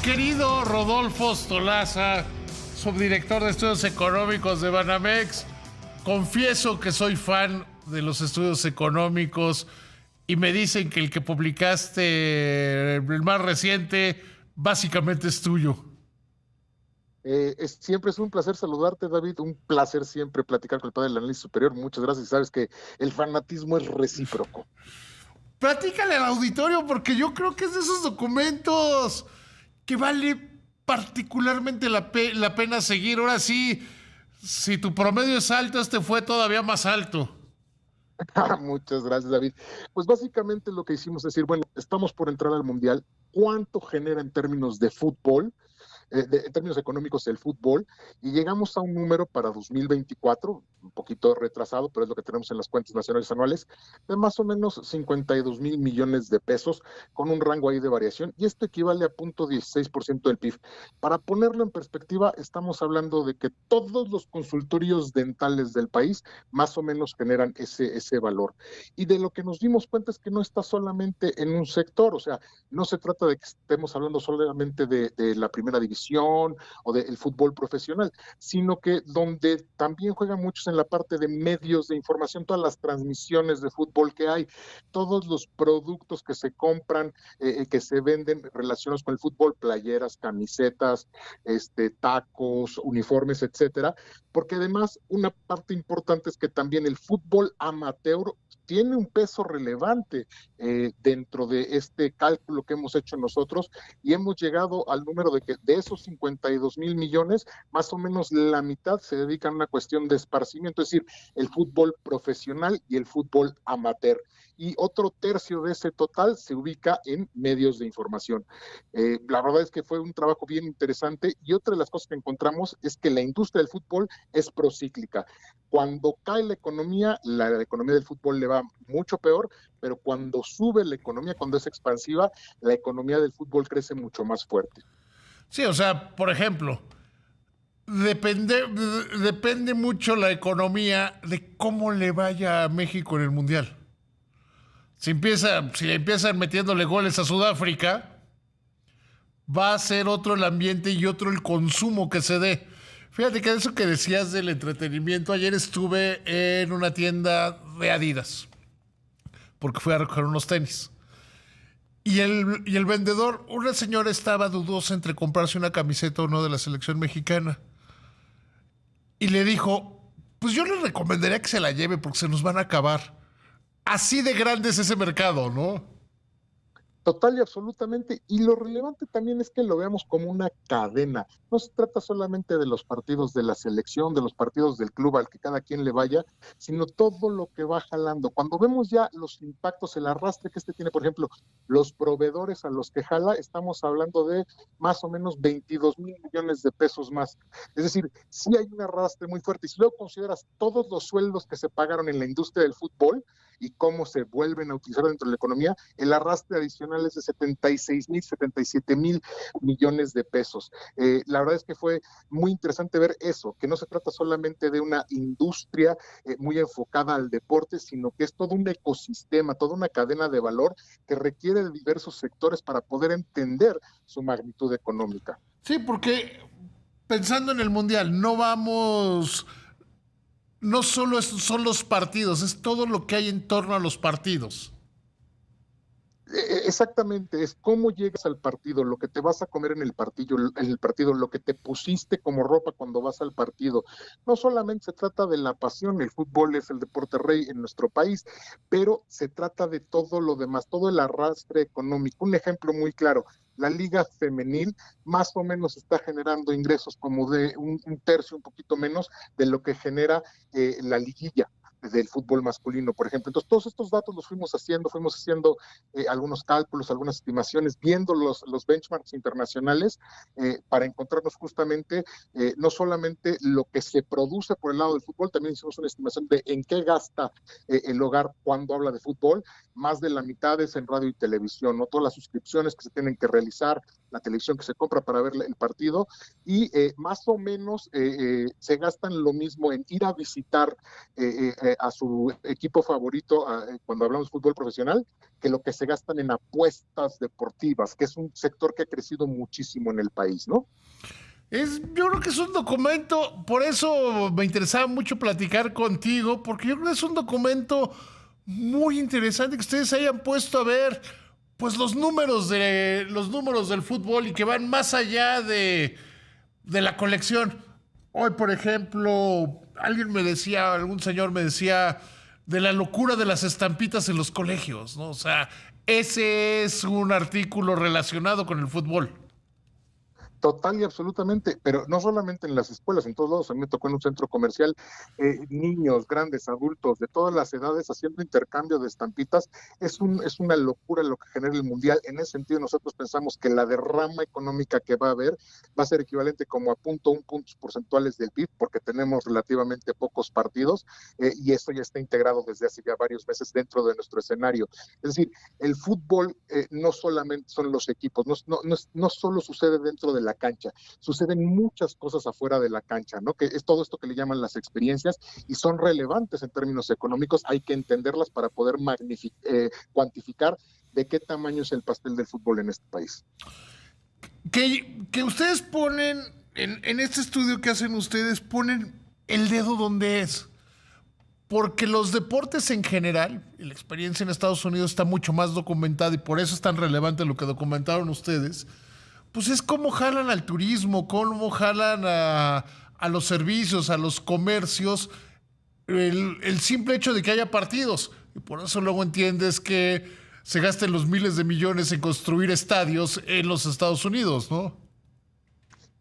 Querido Rodolfo Stolaza, subdirector de estudios económicos de Banamex, confieso que soy fan de los estudios económicos y me dicen que el que publicaste, el más reciente, básicamente es tuyo. Siempre es un placer saludarte, David. Un placer siempre platicar con el padre del análisis superior. Muchas gracias. Sabes que el fanatismo es recíproco. Platícale al auditorio porque yo creo que es de esos documentos que vale particularmente la pena seguir. Ahora sí, si tu promedio es alto, este fue todavía más alto. Muchas gracias, David. Pues básicamente lo que hicimos es decir, bueno, estamos por entrar al Mundial. ¿Cuánto genera en términos de fútbol? En términos económicos el fútbol, y llegamos a un número para 2024, un poquito retrasado, pero es lo que tenemos en las cuentas nacionales anuales, de más o menos 52 mil millones de pesos, con un rango ahí de variación, y esto equivale a 0.16% del PIB. Para ponerlo en perspectiva, estamos hablando de que todos los consultorios dentales del país más o menos generan ese valor. Y de lo que nos dimos cuenta es que no está solamente en un sector, o sea, no se trata de que estemos hablando solamente de la primera división o del fútbol profesional, sino que donde también juegan muchos en la parte de medios de información, todas las transmisiones de fútbol que hay, todos los productos que se compran, que se venden relacionados con el fútbol, playeras, camisetas, tacos, uniformes, etcétera, porque además una parte importante es que también el fútbol amateur tiene un peso relevante dentro de este cálculo que hemos hecho nosotros, y hemos llegado al número de que de esos 52 mil millones, más o menos la mitad se dedican a una cuestión de esparcimiento, es decir, el fútbol profesional y el fútbol amateur. Y otro tercio de ese total se ubica en medios de información. La verdad es que fue un trabajo bien interesante, y otra de las cosas que encontramos es que la industria del fútbol es procíclica. Cuando cae la economía del fútbol le va mucho peor, pero cuando sube la economía, cuando es expansiva, la economía del fútbol crece mucho más fuerte. Sí, o sea, por ejemplo, depende, depende mucho la economía de cómo le vaya a México en el Mundial. Si empiezan metiéndole goles a Sudáfrica, va a ser otro el ambiente y otro el consumo que se dé. Fíjate que eso que decías del entretenimiento, ayer estuve en una tienda de Adidas, porque fui a recoger unos tenis. Y el vendedor, una señora estaba dudosa entre comprarse una camiseta o no de la selección mexicana. Y le dijo, pues yo le recomendaría que se la lleve porque se nos van a acabar. Así de grande es ese mercado, ¿no? Total y absolutamente. Y lo relevante también es que lo veamos como una cadena. No se trata solamente de los partidos de la selección, de los partidos del club al que cada quien le vaya, sino todo lo que va jalando. Cuando vemos ya los impactos, el arrastre que tiene, por ejemplo, los proveedores a los que jala, estamos hablando de más o menos 22 mil millones de pesos más. Es decir, sí hay un arrastre muy fuerte. Y si luego consideras todos los sueldos que se pagaron en la industria del fútbol y cómo se vuelven a utilizar dentro de la economía, el arrastre adicional es de 76 mil, 77 mil millones de pesos. La verdad es que fue muy interesante ver eso, que no se trata solamente de una industria muy enfocada al deporte, sino que es todo un ecosistema, toda una cadena de valor que requiere de diversos sectores para poder entender su magnitud económica. Sí, porque pensando en el Mundial, no solo son los partidos, es todo lo que hay en torno a los partidos. Exactamente, es cómo llegas al partido, lo que te vas a comer en el partido, lo que te pusiste como ropa cuando vas al partido. No solamente se trata de la pasión, el fútbol es el deporte rey en nuestro país, pero se trata de todo lo demás, todo el arrastre económico. Un ejemplo muy claro, la liga femenil más o menos está generando ingresos como de un tercio, un poquito menos, de lo que genera la liguilla del fútbol masculino, por ejemplo. Entonces, todos estos datos los fuimos haciendo algunos cálculos, algunas estimaciones, viendo los benchmarks internacionales para encontrarnos justamente no solamente lo que se produce por el lado del fútbol, también hicimos una estimación de en qué gasta el hogar cuando habla de fútbol, más de la mitad es en radio y televisión, ¿no? Todas las suscripciones que se tienen que realizar, la televisión que se compra para ver el partido, y más o menos se gastan lo mismo en ir a visitar a su equipo favorito cuando hablamos de fútbol profesional, que lo que se gastan en apuestas deportivas, que es un sector que ha crecido muchísimo en el país, ¿no? Yo creo que es un documento, por eso me interesaba mucho platicar contigo, porque yo creo que es un documento muy interesante que ustedes hayan puesto a ver pues los números del fútbol y que van más allá de la colección. Hoy, por ejemplo, alguien me decía, algún señor me decía de la locura de las estampitas en los colegios, ¿no? O sea, ese es un artículo relacionado con el fútbol. Total y absolutamente, pero no solamente en las escuelas, en todos lados. A mí me tocó en un centro comercial, niños, grandes, adultos, de todas las edades haciendo intercambio de estampitas. Es una locura lo que genera el mundial. En ese sentido, nosotros pensamos que la derrama económica que va a haber va a ser equivalente como a 0.1 puntos porcentuales del PIB, porque tenemos relativamente pocos partidos, y esto ya está integrado desde hace ya varios meses dentro de nuestro escenario. Es decir, el fútbol no solamente son los equipos, no solo sucede dentro de la cancha, suceden muchas cosas afuera de la cancha, ¿no? Que es todo esto que le llaman las experiencias y son relevantes en términos económicos, hay que entenderlas para poder cuantificar de qué tamaño es el pastel del fútbol en este país. Que ustedes ponen, en este estudio que hacen ustedes, ponen el dedo donde es. Porque los deportes en general, y la experiencia en Estados Unidos está mucho más documentada y por eso es tan relevante lo que documentaron ustedes, pues es cómo jalan al turismo, cómo jalan a los servicios, a los comercios, el simple hecho de que haya partidos. Y por eso luego entiendes que se gasten los miles de millones en construir estadios en los Estados Unidos, ¿no?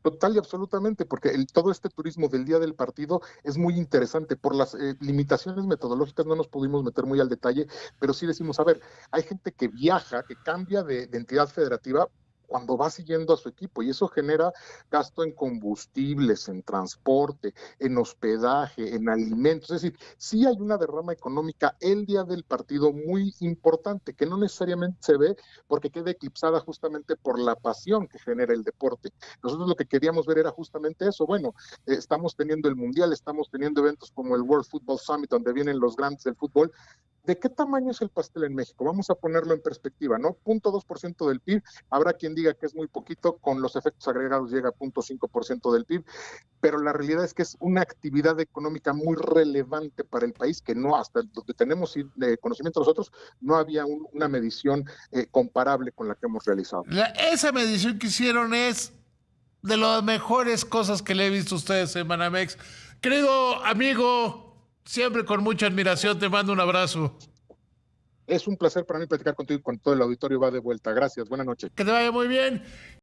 Total y absolutamente, porque todo este turismo del día del partido es muy interesante. Por las limitaciones metodológicas no nos pudimos meter muy al detalle, pero sí decimos, a ver, hay gente que viaja, que cambia de entidad federativa cuando va siguiendo a su equipo y eso genera gasto en combustibles, en transporte, en hospedaje, en alimentos. Es decir, sí hay una derrama económica el día del partido muy importante que no necesariamente se ve porque queda eclipsada justamente por la pasión que genera el deporte. Nosotros lo que queríamos ver era justamente eso. Bueno, estamos teniendo el Mundial, estamos teniendo eventos como el World Football Summit, donde vienen los grandes del fútbol. ¿De qué tamaño es el pastel en México? Vamos a ponerlo en perspectiva, ¿no? 0.2% del PIB, habrá quien diga que es muy poquito, con los efectos agregados llega a 0.5% del PIB, pero la realidad es que es una actividad económica muy relevante para el país, que no, hasta donde tenemos conocimiento nosotros, no había una medición comparable con la que hemos realizado. Esa medición que hicieron es de las mejores cosas que le he visto a ustedes en Banamex. Querido amigo, siempre con mucha admiración, te mando un abrazo. Es un placer para mí platicar contigo y con todo el auditorio va de vuelta. Gracias, buenas noches. Que te vaya muy bien.